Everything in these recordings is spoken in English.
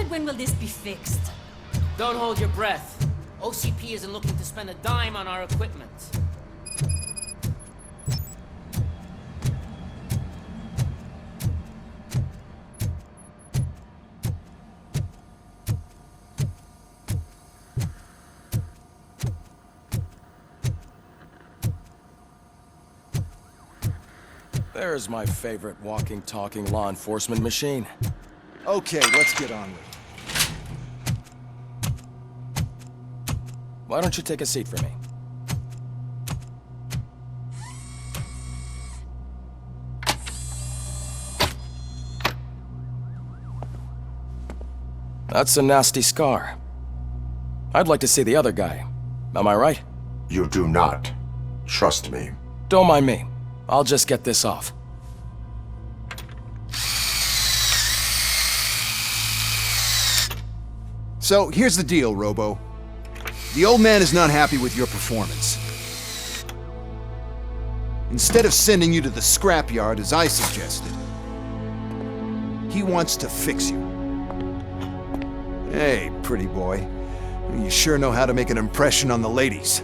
when will this be fixed? Don't hold your breath. OCP isn't looking to spend a dime on our equipment. There's my favorite walking, talking law enforcement machine. Okay, let's get on with it. Why don't you take a seat for me? That's a nasty scar. I'd like to see the other guy. Am I right? You do not. Trust me. Don't mind me. I'll just get this off. So, here's the deal, Robo. The old man is not happy with your performance. Instead of sending you to the scrapyard as I suggested, he wants to fix you. Hey, pretty boy. You sure know how to make an impression on the ladies.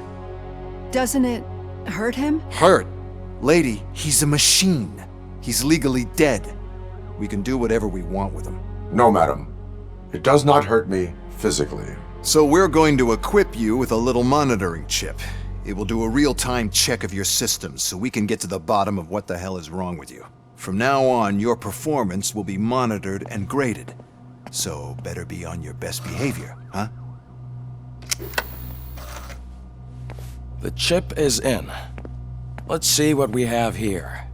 Doesn't it hurt him? Hurt? Lady, he's a machine. He's legally dead. We can do whatever we want with him. No, madam. It does not hurt me physically. So we're going to equip you with a little monitoring chip. It will do a real-time check of your systems so we can get to the bottom of what the hell is wrong with you. From now on, your performance will be monitored and graded. So better be on your best behavior, huh? The chip is in. Let's see what we have here.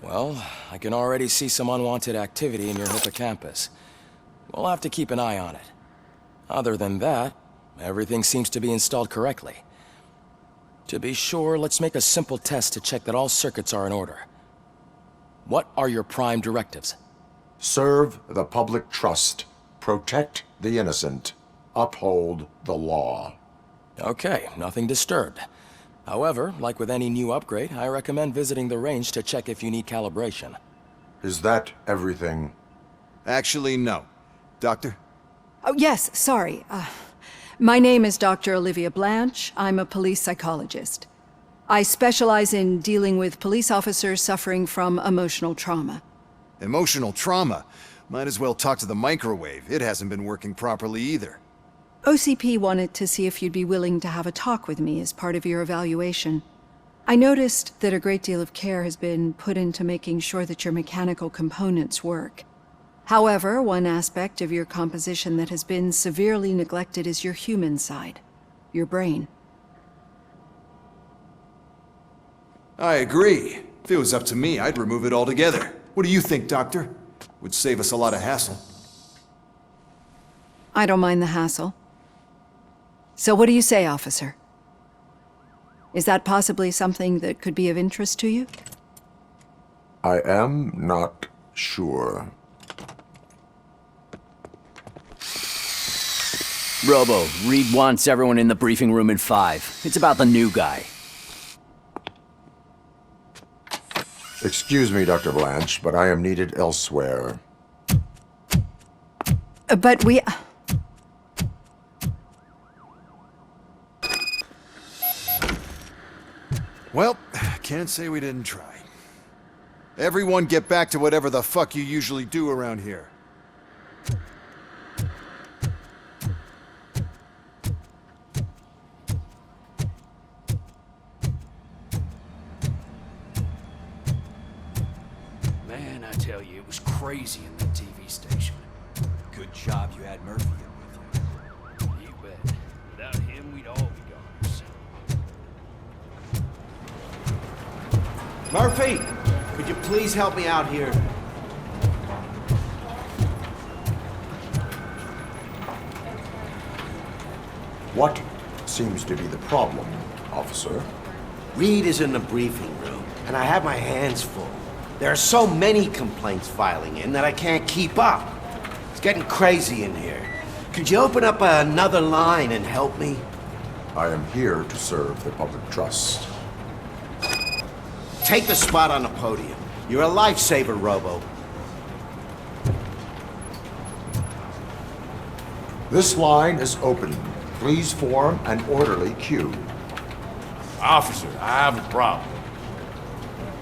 Well, I can already see some unwanted activity in your hippocampus. We'll have to keep an eye on it. Other than that, everything seems to be installed correctly. To be sure, let's make a simple test to check that all circuits are in order. What are your prime directives? Serve the public trust. Protect the innocent. Uphold the law. Okay, nothing disturbed. However, like with any new upgrade, I recommend visiting the range to check if you need calibration. Is that everything? Actually, no. Doctor? Oh, yes, sorry. My name is Dr. Olivia Blanche. I'm a police psychologist. I specialize in dealing with police officers suffering from emotional trauma. Emotional trauma? Might as well talk to the microwave. It hasn't been working properly either. OCP wanted to see if you'd be willing to have a talk with me as part of your evaluation. I noticed that a great deal of care has been put into making sure that your mechanical components work. However, one aspect of your composition that has been severely neglected is your human side, your brain. I agree. If it was up to me, I'd remove it altogether. What do you think, Doctor? Would save us a lot of hassle. I don't mind the hassle. So what do you say, officer? Is that possibly something that could be of interest to you? I am not sure. Robo, Reed wants everyone in the briefing room in 5. It's about the new guy. Excuse me, Dr. Blanche, but I am needed elsewhere. But we... Well, can't say we didn't try. Everyone get back to whatever the fuck you usually do around here. Man, I tell you, it was crazy in the TV station. Good job you had Murphy in with you. You bet. Without him, we'd all be goners. Murphy, could you please help me out here? What seems to be the problem, officer? Reed is in the briefing room, and I have my hands full. There are so many complaints filing in that I can't keep up. It's getting crazy in here. Could you open up another line and help me? I am here to serve the public trust. Take the spot on the podium. You're a lifesaver, Robo. This line is open. Please form an orderly queue. Officer, I have a problem.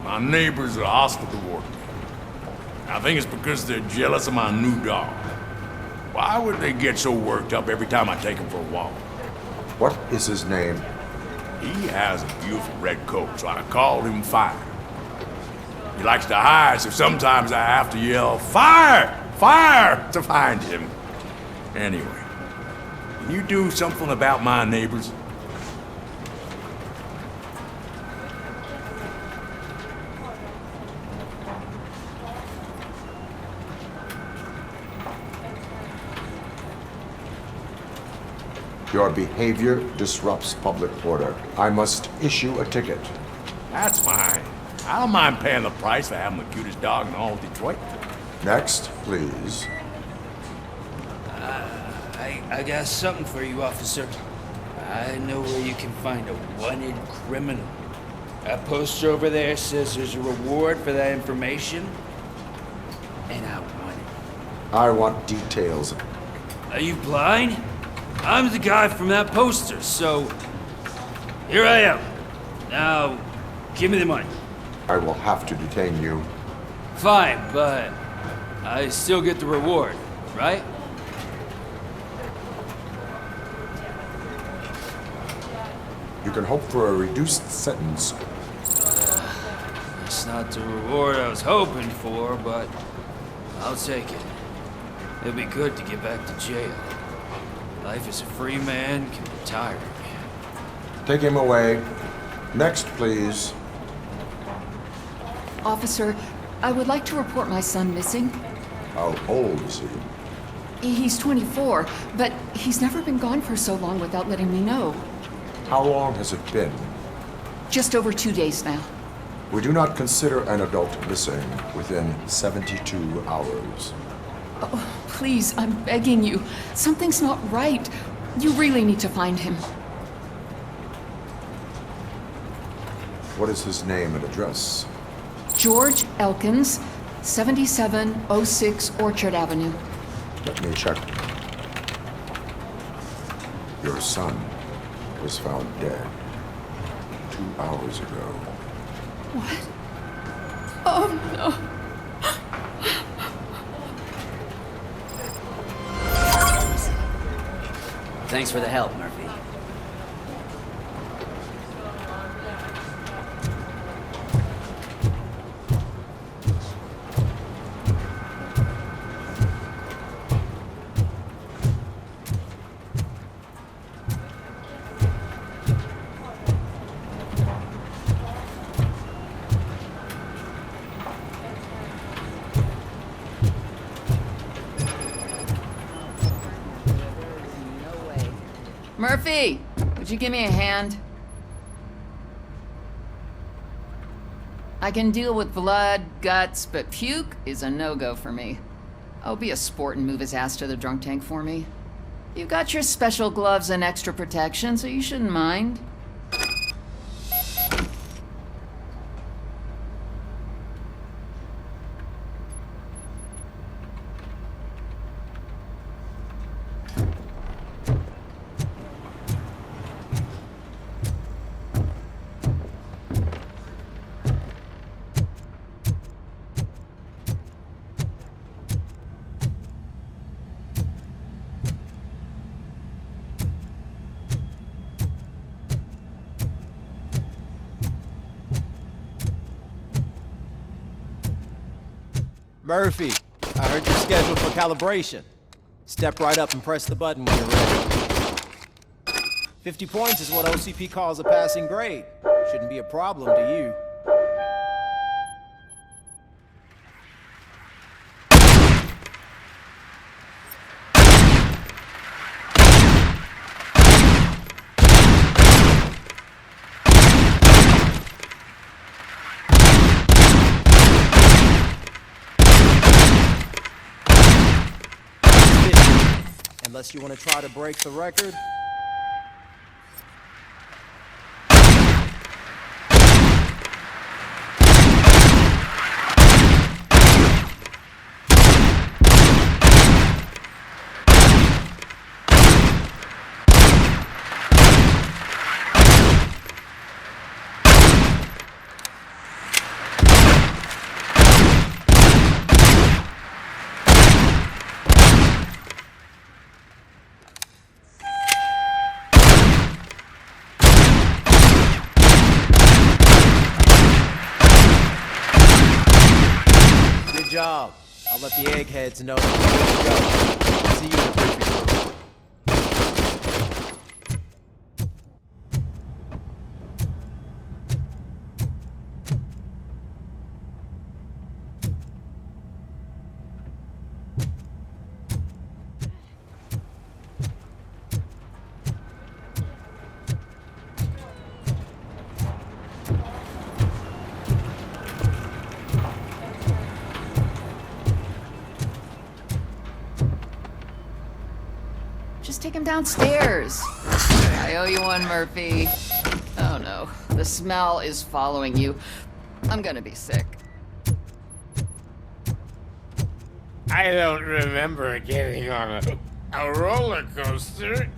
My neighbors are hostile toward me. I think it's because they're jealous of my new dog. Why would they get so worked up every time I take him for a walk? What is his name? He has a beautiful red coat, so I called him Fire. He likes to hide, so sometimes I have to yell, "Fire! Fire!" to find him. Anyway, can you do something about my neighbors? Your behavior disrupts public order. I must issue a ticket. That's fine. I don't mind paying the price for having the cutest dog in all of Detroit. Next, please. I got something for you, officer. I know where you can find a wanted criminal. That poster over there says there's a reward for that information, and I want it. I want details. Are you blind? I'm the guy from that poster, so here I am. Now, give me the money. I will have to detain you. Fine, but I still get the reward, right? You can hope for a reduced sentence. It's not the reward I was hoping for, but I'll take it. It'll be good to get back to jail. Life as a free man can be tiring. Take him away. Next, please. Officer, I would like to report my son missing. How old is he? He's 24, but he's never been gone for so long without letting me know. How long has it been? Just over 2 days now. We do not consider an adult missing within 72 hours. Oh, please, I'm begging you. Something's not right. You really need to find him. What is his name and address? George Elkins, 7706 Orchard Avenue. Let me check. Your son was found dead. 2 hours ago. What? Oh, no. Thanks for the help, Murphy. Murphy, would you give me a hand? I can deal with blood, guts, but puke is a no-go for me. Oh, be a sport and move his ass to the drunk tank for me. You got your special gloves and extra protection, so you shouldn't mind. Murphy, I heard you're scheduled for calibration. Step right up and press the button when you're ready. 50 points is what OCP calls a passing grade. Shouldn't be a problem to you. Unless you want to try to break the record. Good job. I'll let the eggheads know you're good to go. See you in the briefing room. Just take him downstairs. I owe you one, Murphy. Oh no, the smell is following you. I'm gonna be sick. I don't remember getting on a roller coaster.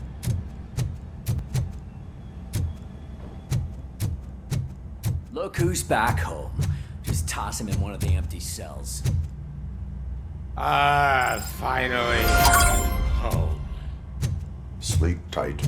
Look who's back home. Just toss him in one of the empty cells. Ah, finally. Home. Sleep tight.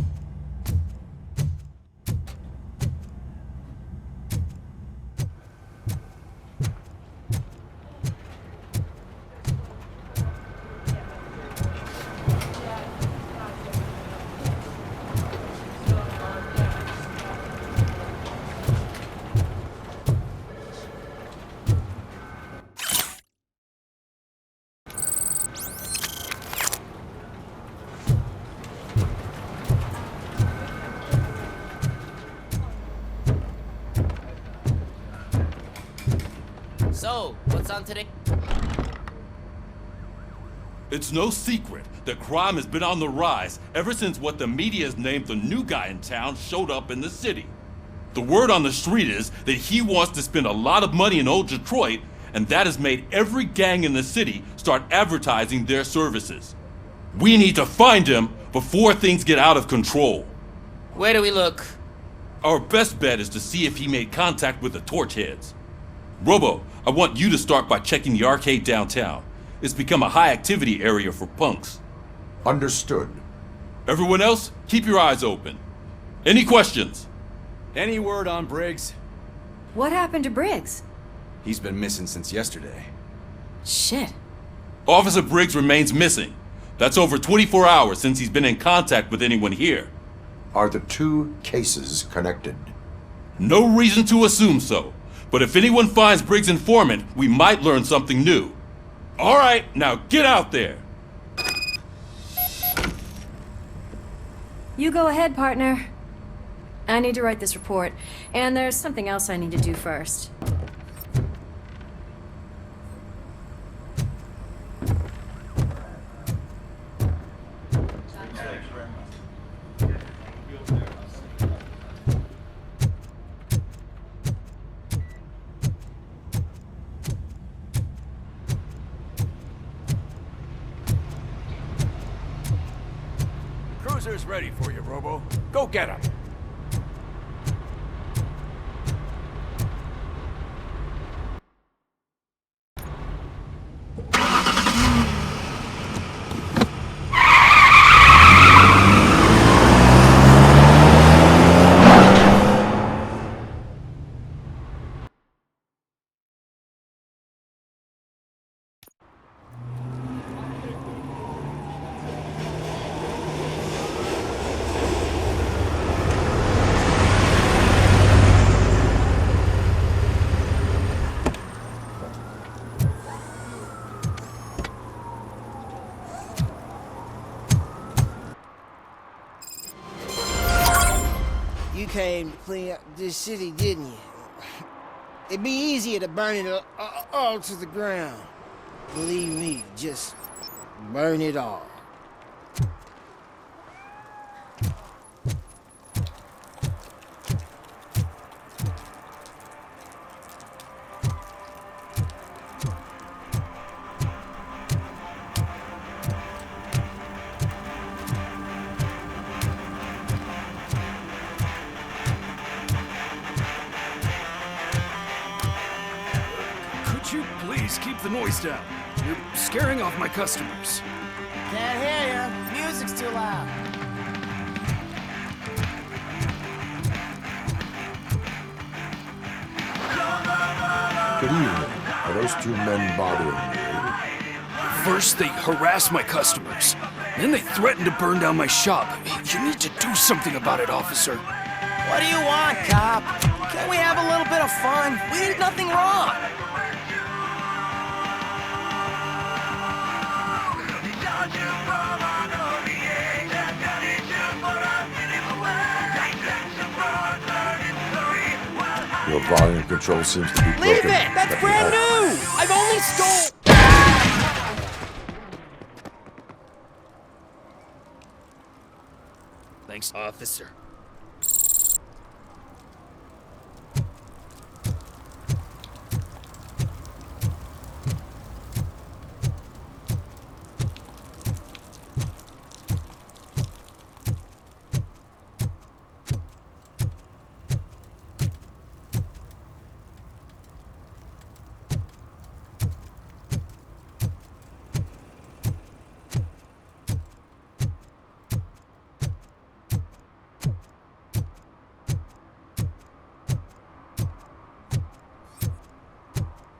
So, what's on today? It's no secret that crime has been on the rise ever since what the media has named the new guy in town showed up in the city. The word on the street is that he wants to spend a lot of money in old Detroit, and that has made every gang in the city start advertising their services. We need to find him before things get out of control. Where do we look? Our best bet is to see if he made contact with the Torchheads. Robo, I want you to start by checking the arcade downtown. It's become a high-activity area for punks. Understood. Everyone else, keep your eyes open. Any questions? Any word on Briggs? What happened to Briggs? He's been missing since yesterday. Shit. Officer Briggs remains missing. That's over 24 hours since he's been in contact with anyone here. Are the two cases connected? No reason to assume so. But if anyone finds Briggs' informant, we might learn something new. All right, now get out there. You go ahead, partner. I need to write this report, and there's something else I need to do first. Cruiser's ready for you, Robo. Go get him. You came to clean up this city, didn't you? It'd be easier to burn it all to the ground. Believe me, just burn it all. Please keep the noise down. You're scaring off my customers. Can't hear you. Music's too loud. Good evening. Are those two men bothering you? First, they harass my customers. Then they threaten to burn down my shop. You need to do something about it, officer. What do you want, cop? Can't we have a little bit of fun? We did nothing wrong. Your volume control seems to be broken. Leave it! That's brand new! I've only stole... Thanks, officer.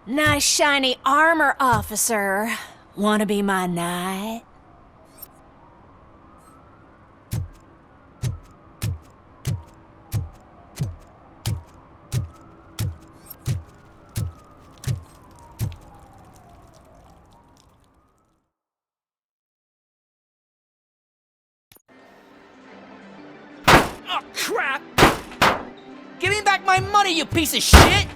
Nice shiny armor, officer. Wanna be my knight? Oh, crap! Give me back my money, you piece of shit!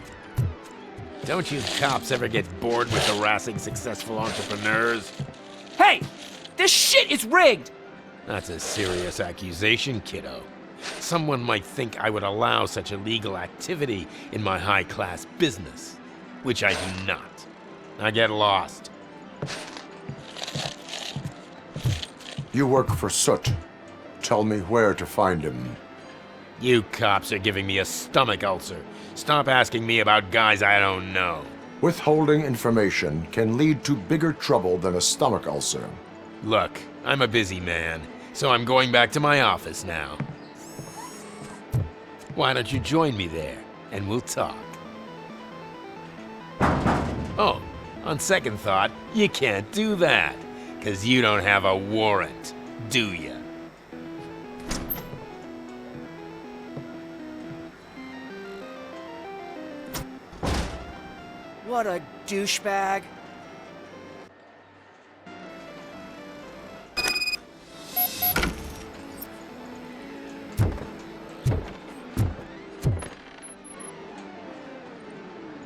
Don't you cops ever get bored with harassing successful entrepreneurs? Hey! This shit is rigged! That's a serious accusation, kiddo. Someone might think I would allow such illegal activity in my high-class business, which I do not. Now get lost. You work for Soot. Tell me where to find him. You cops are giving me a stomach ulcer. Stop asking me about guys I don't know. Withholding information can lead to bigger trouble than a stomach ulcer. Look, I'm a busy man, so I'm going back to my office now. Why don't you join me there, and we'll talk. Oh, on second thought, you can't do that, 'cause you don't have a warrant, do ya? What a douchebag.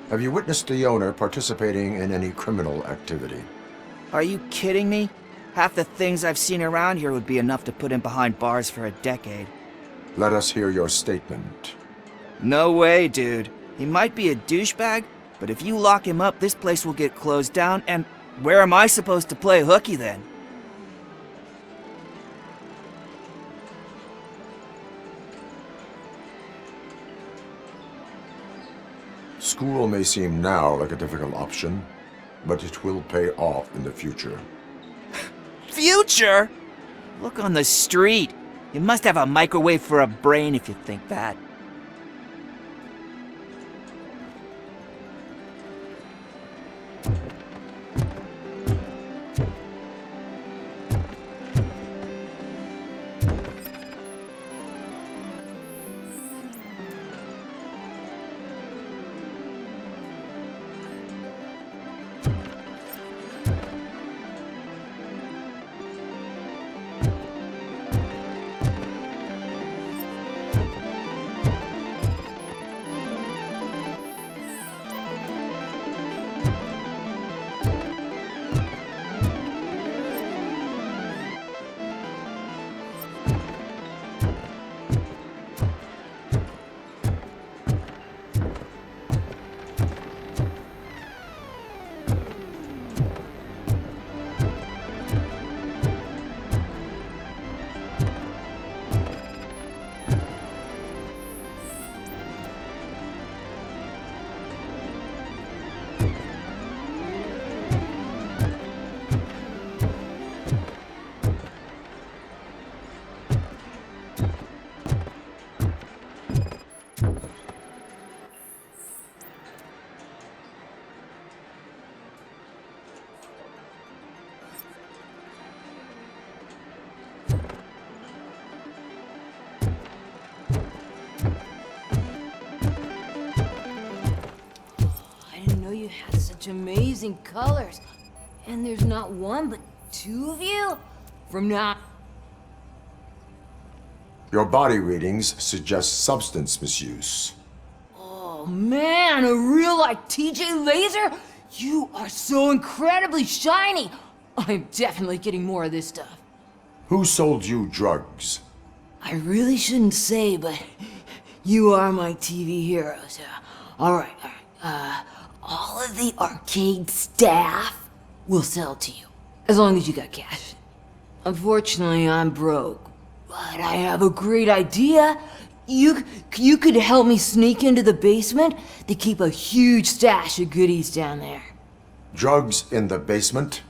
Have you witnessed the owner participating in any criminal activity? Are you kidding me? Half the things I've seen around here would be enough to put him behind bars for a decade. Let us hear your statement. No way, dude. He might be a douchebag, but if you lock him up, this place will get closed down, and where am I supposed to play hooky then? School may seem now like a difficult option, but it will pay off in the future. Future? Look on the street. You must have a microwave for a brain if you think that. Amazing colors. And there's not one, but two of you? From now... Your body readings suggest substance misuse. Oh man, a real like TJ Laser? You are so incredibly shiny. I'm definitely getting more of this stuff. Who sold you drugs? I really shouldn't say, but you are my TV heroes. All right. All of the arcade staff will sell to you, as long as you got cash. Unfortunately, I'm broke, but I have a great idea. You could help me sneak into the basement. They keep a huge stash of goodies down there. Drugs in the basement?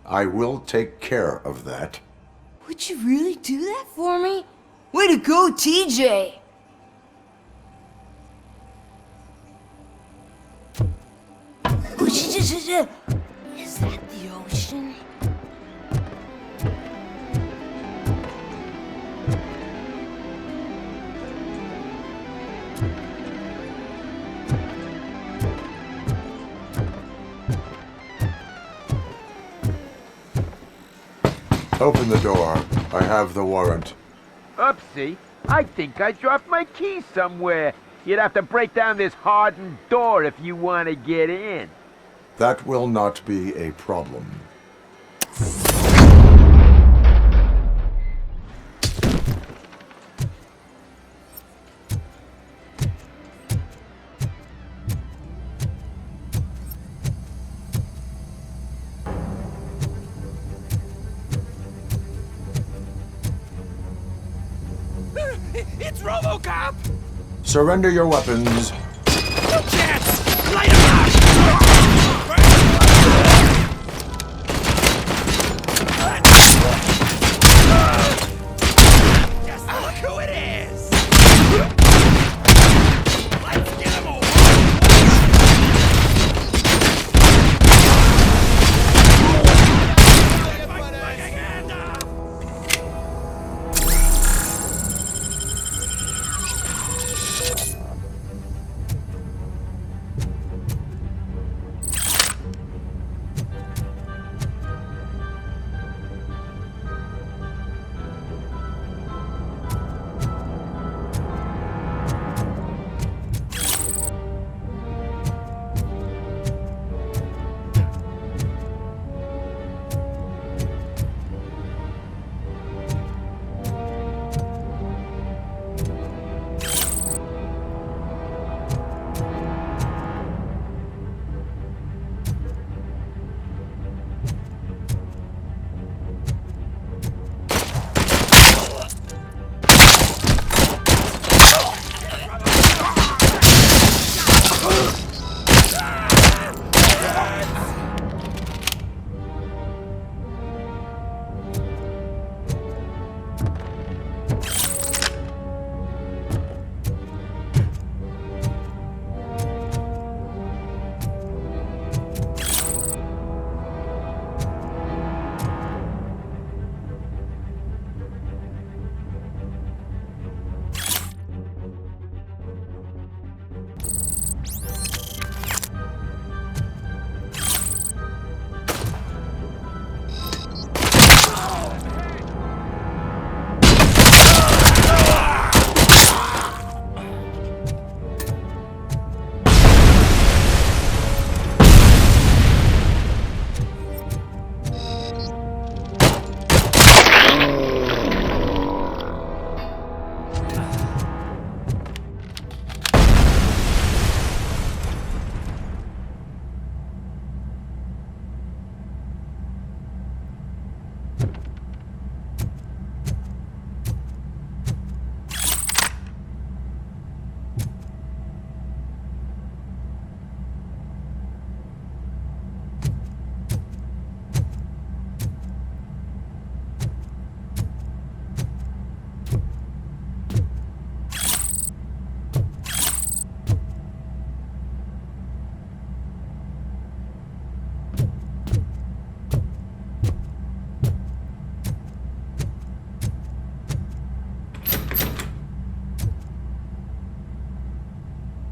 I will take care of that. Would you really do that for me? Way to go, TJ! Is that the ocean? Open the door. I have the warrant. Oopsie, I think I dropped my keys somewhere. You'd have to break down this hardened door if you want to get in. That will not be a problem. It's Robocop! Surrender your weapons. No chance! Light him up! Look who it is! Let's get him over!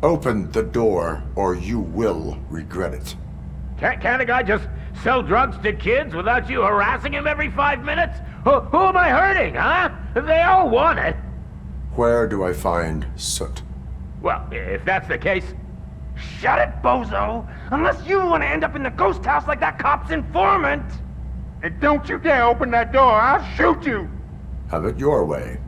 Open the door, or you will regret it. Can't a guy just sell drugs to kids without you harassing him every 5 minutes? Who am I hurting, huh? They all want it. Where do I find Soot? Well, if that's the case, shut it, bozo! Unless you want to end up in the ghost house like that cop's informant! And don't you dare open that door, I'll shoot you! Have it your way.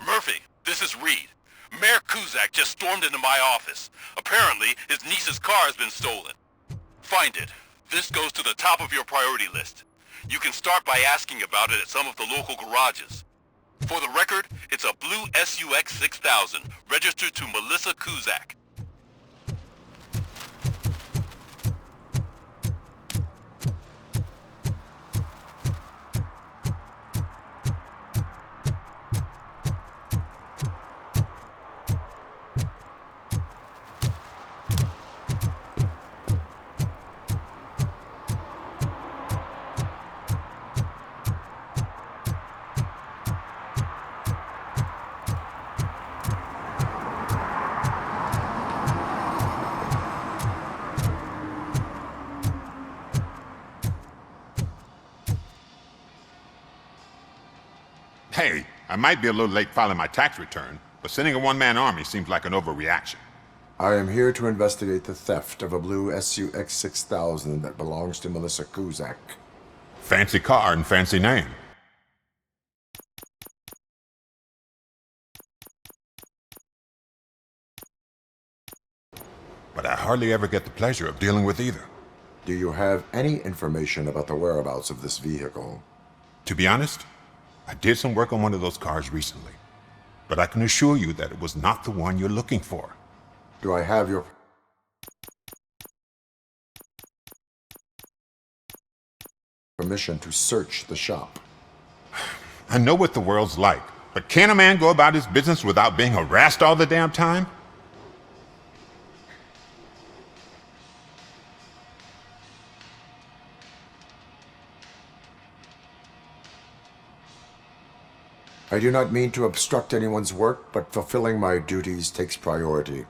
Murphy, this is Reed. Mayor Kuzak just stormed into my office. Apparently, his niece's car has been stolen. Find it. This goes to the top of your priority list. You can start by asking about it at some of the local garages. For the record, it's a blue SUX 6000, registered to Melissa Kuzak. Hey, I might be a little late filing my tax return, but sending a one-man army seems like an overreaction. I am here to investigate the theft of a blue SUX 6000 that belongs to Melissa Kuzak. Fancy car and fancy name. But I hardly ever get the pleasure of dealing with either. Do you have any information about the whereabouts of this vehicle? To be honest, I did some work on one of those cars recently, but I can assure you that it was not the one you're looking for. Do I have your permission to search the shop? I know what the world's like, but can a man go about his business without being harassed all the damn time? I do not mean to obstruct anyone's work, but fulfilling my duties takes priority.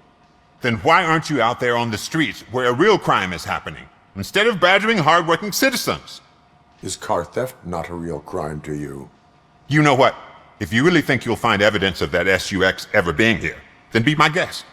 Then why aren't you out there on the streets where a real crime is happening, instead of badgering hardworking citizens? Is car theft not a real crime to you? You know what? If you really think you'll find evidence of that SUX ever being here, then be my guest.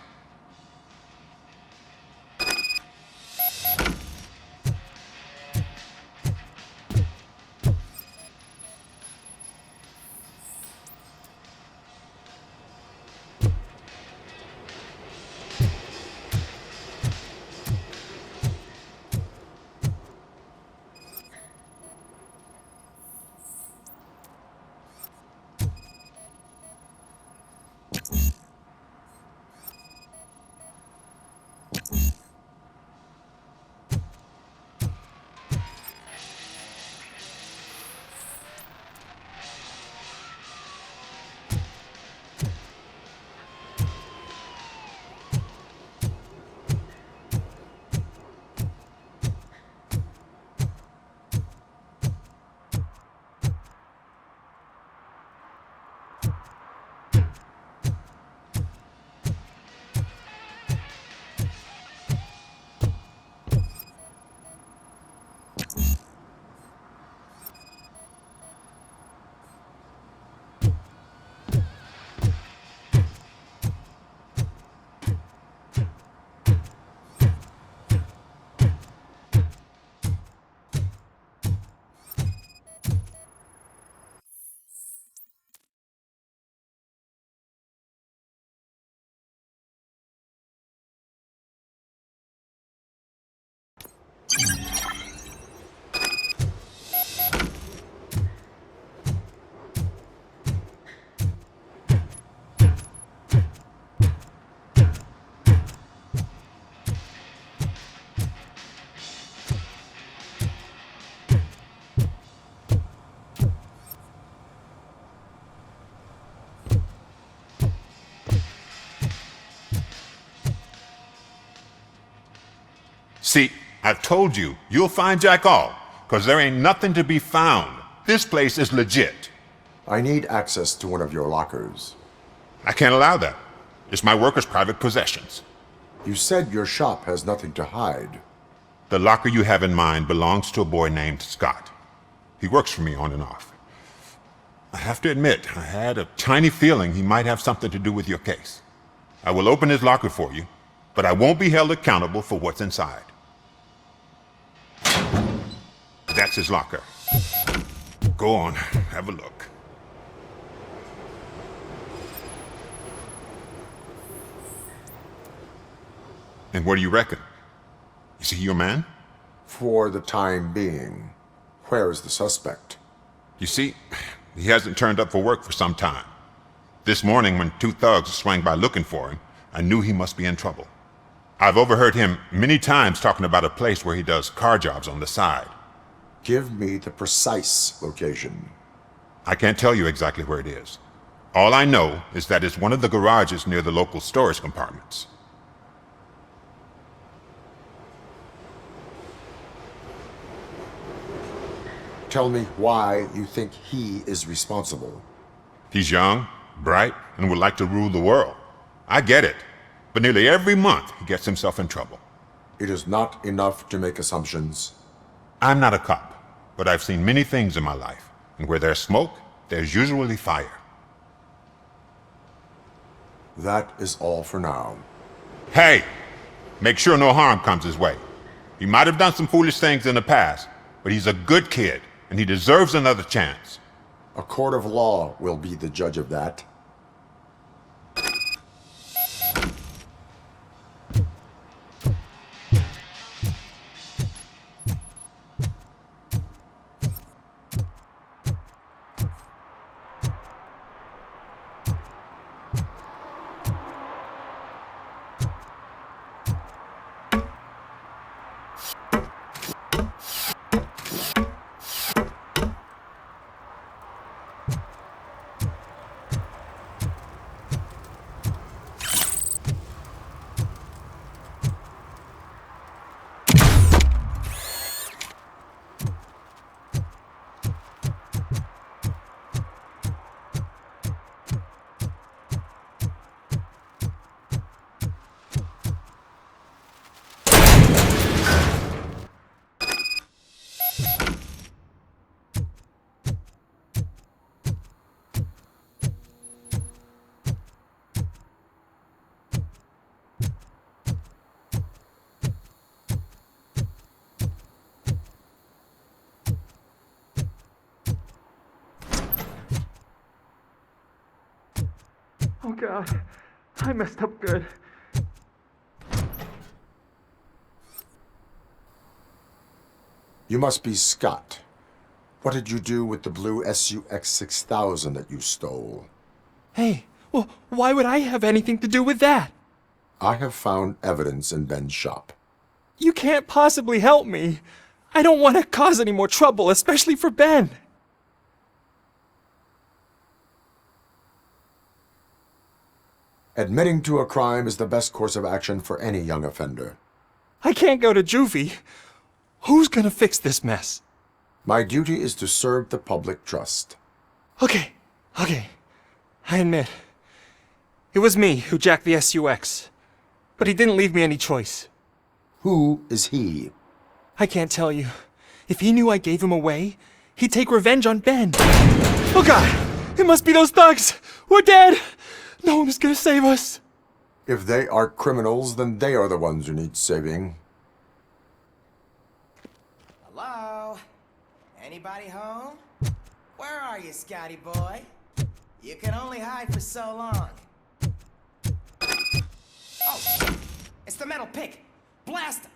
See, I've told you, you'll find Jack all, because there ain't nothing to be found. This place is legit. I need access to one of your lockers. I can't allow that. It's my workers' private possessions. You said your shop has nothing to hide. The locker you have in mind belongs to a boy named Scott. He works for me on and off. I have to admit, I had a tiny feeling he might have something to do with your case. I will open his locker for you, but I won't be held accountable for what's inside. That's his locker. Go on, have a look. And what do you reckon? Is he your man? For the time being. Where is the suspect? You see, he hasn't turned up for work for some time. This morning, when two thugs swang by looking for him, I knew he must be in trouble. I've overheard him many times talking about a place where he does car jobs on the side. Give me the precise location. I can't tell you exactly where it is. All I know is that it's one of the garages near the local storage compartments. Tell me why you think he is responsible. He's young, bright, and would like to rule the world. I get it. But nearly every month, he gets himself in trouble. It is not enough to make assumptions. I'm not a cop, but I've seen many things in my life. And where there's smoke, there's usually fire. That is all for now. Hey! Make sure no harm comes his way. He might have done some foolish things in the past, but he's a good kid, and he deserves another chance. A court of law will be the judge of that. Oh God, I messed up good. You must be Scott. What did you do with the blue SUX 6000 that you stole? Hey, well, why would I have anything to do with that? I have found evidence in Ben's shop. You can't possibly help me. I don't want to cause any more trouble, especially for Ben. Admitting to a crime is the best course of action for any young offender. I can't go to juvie. Who's gonna fix this mess? My duty is to serve the public trust. Okay. I admit. It was me who jacked the SUX. But he didn't leave me any choice. Who is he? I can't tell you. If he knew I gave him away, he'd take revenge on Ben. Oh God! It must be those thugs! We're dead! No one is gonna save us! If they are criminals, then they are the ones who need saving. Hello? Anybody home? Where are you, Scotty boy? You can only hide for so long. Oh, shit. It's the metal pick. Blast him.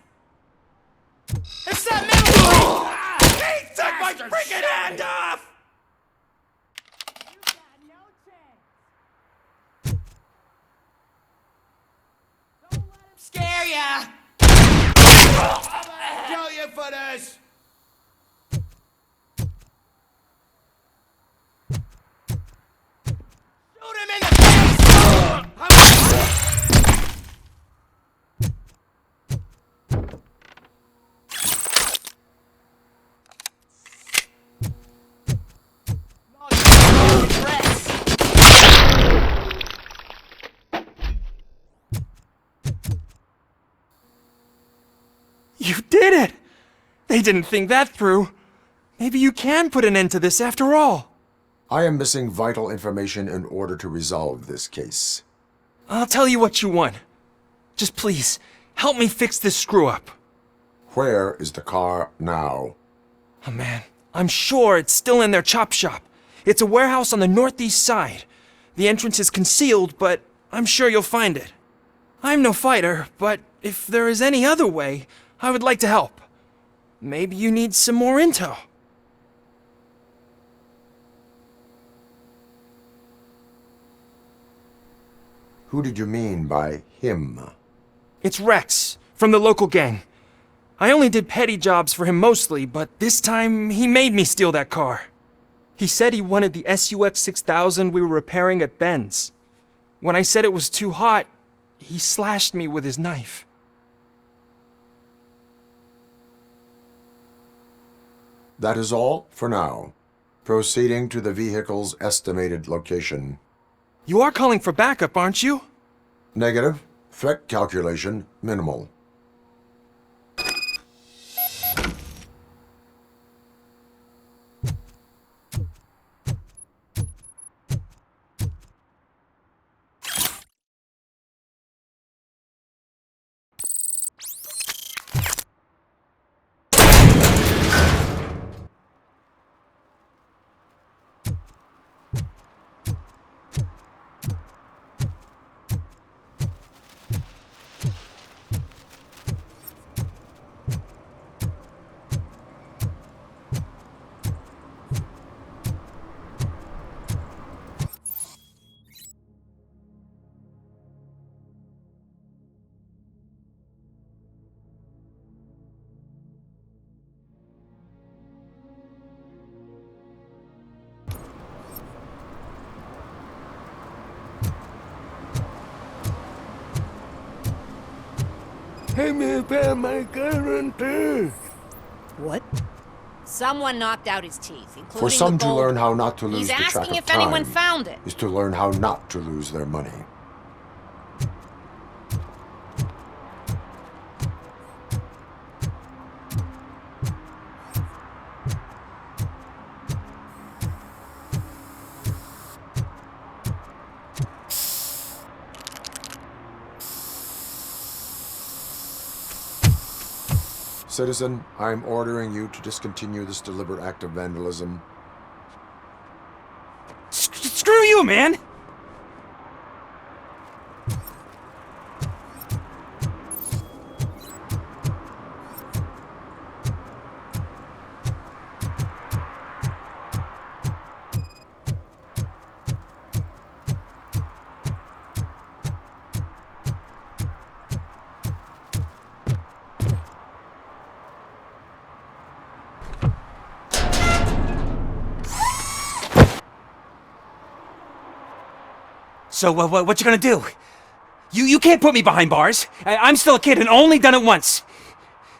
It's that metal pick! He took my freaking hand off! Scare ya! Kill you for this! Shoot him in the face! You did it! They didn't think that through. Maybe you can put an end to this after all. I am missing vital information in order to resolve this case. I'll tell you what you want. Just please, help me fix this screw-up. Where is the car now? Oh man, I'm sure it's still in their chop shop. It's a warehouse on the northeast side. The entrance is concealed, but I'm sure you'll find it. I'm no fighter, but if there is any other way, I would like to help. Maybe you need some more intel. Who did you mean by him? It's Rex, from the local gang. I only did petty jobs for him mostly, but this time he made me steal that car. He said he wanted the SUX 6000 we were repairing at Ben's. When I said it was too hot, he slashed me with his knife. That is all for now. Proceeding to the vehicle's estimated location. You are calling for backup, aren't you? Negative. Threat calculation minimal. Help me pay my guarantee. What? Someone knocked out his teeth, including For some the to gold. learn how not to lose He's the track asking of if anyone time found it. is to learn how not to lose their money. Citizen, I am ordering you to discontinue this deliberate act of vandalism. Screw you, man! So, what you gonna do? You can't put me behind bars. I'm still a kid and only done it once.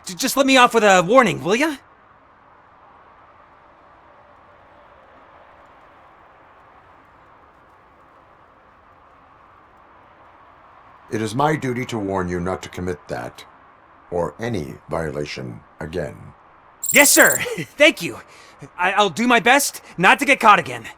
Just let me off with a warning, will ya? It is my duty to warn you not to commit that, or any violation, again. Yes, sir. Thank you. I'll do my best not to get caught again.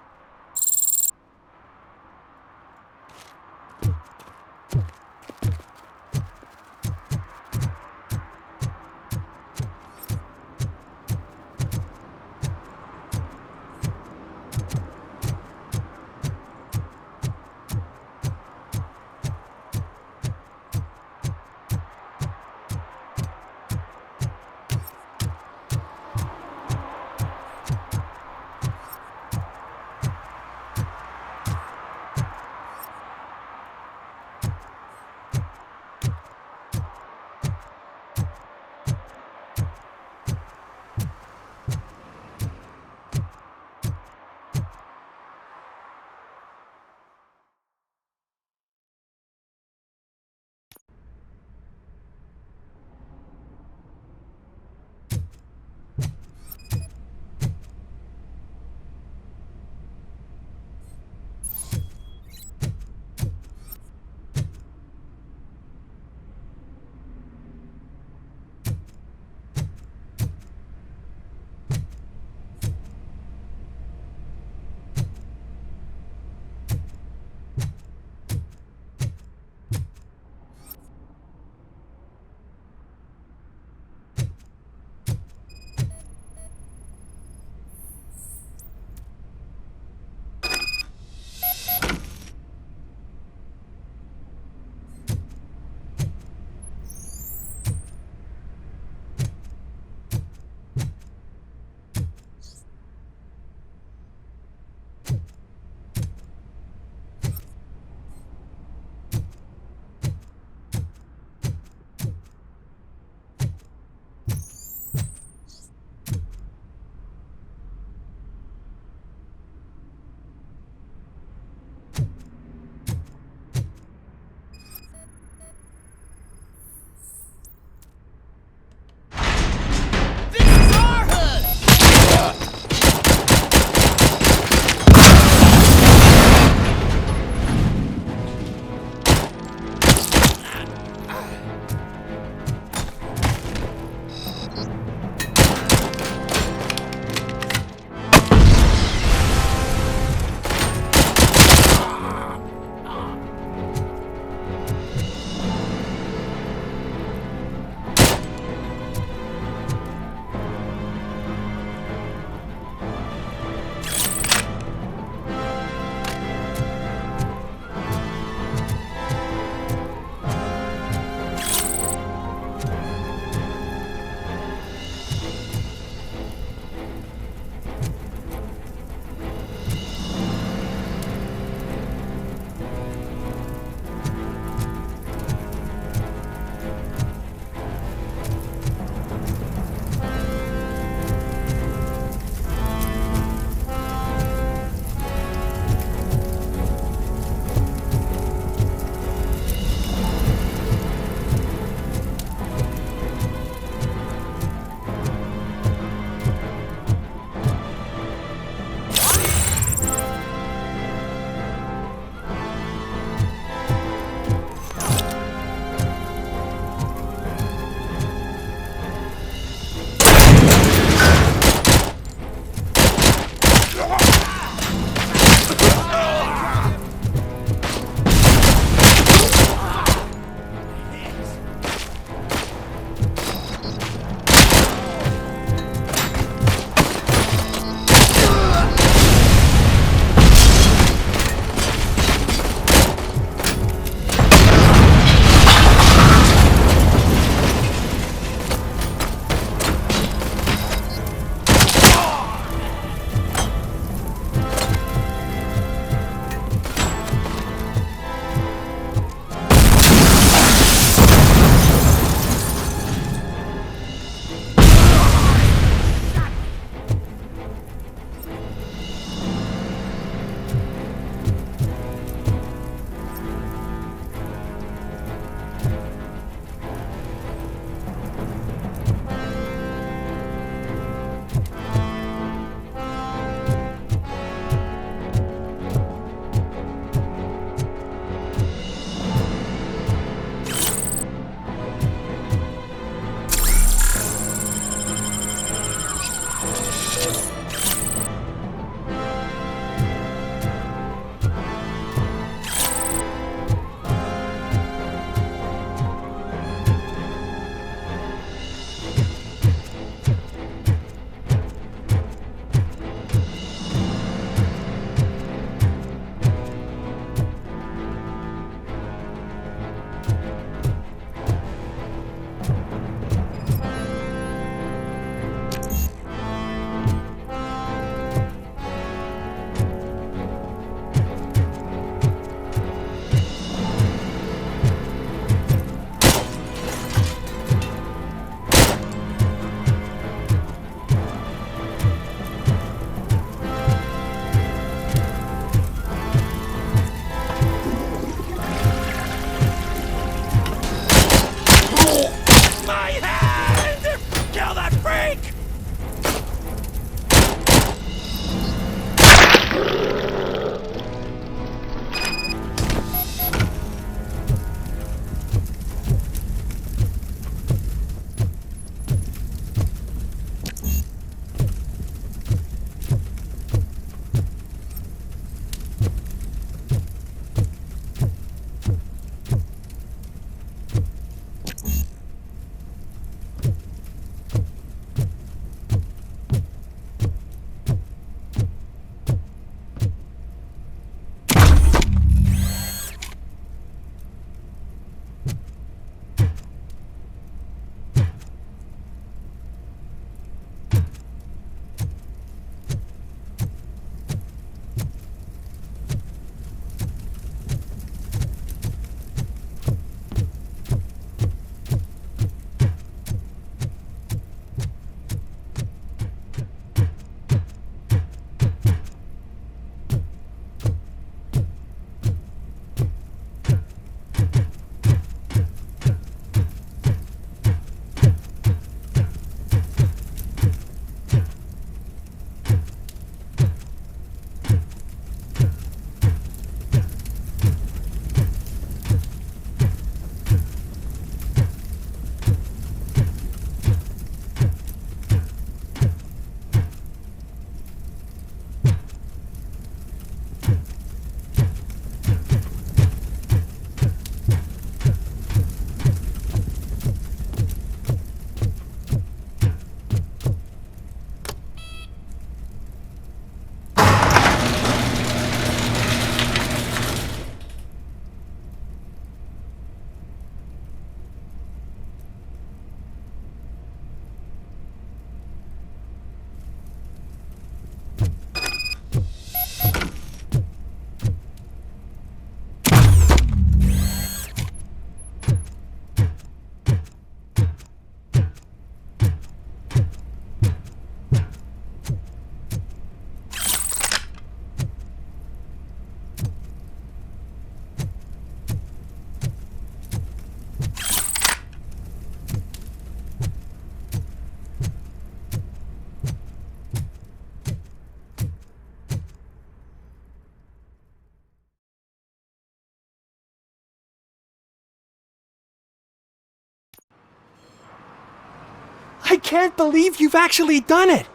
I can't believe you've actually done it!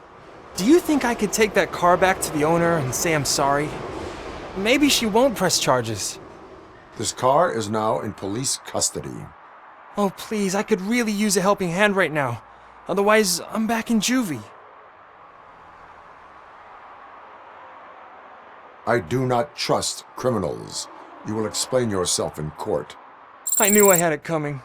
Do you think I could take that car back to the owner and say I'm sorry? Maybe she won't press charges. This car is now in police custody. Oh, please, I could really use a helping hand right now. Otherwise, I'm back in juvie. I do not trust criminals. You will explain yourself in court. I knew I had it coming.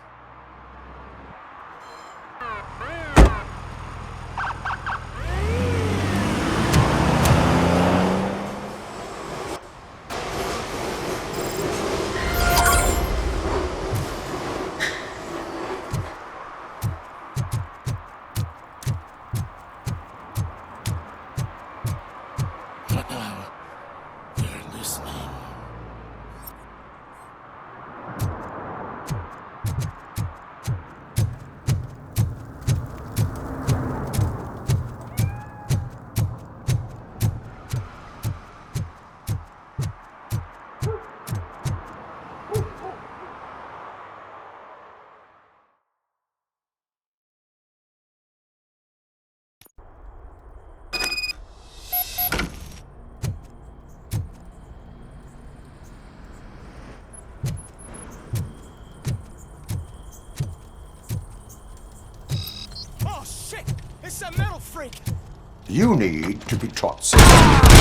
Oh shit! It's a metal freak! You need to be taught system.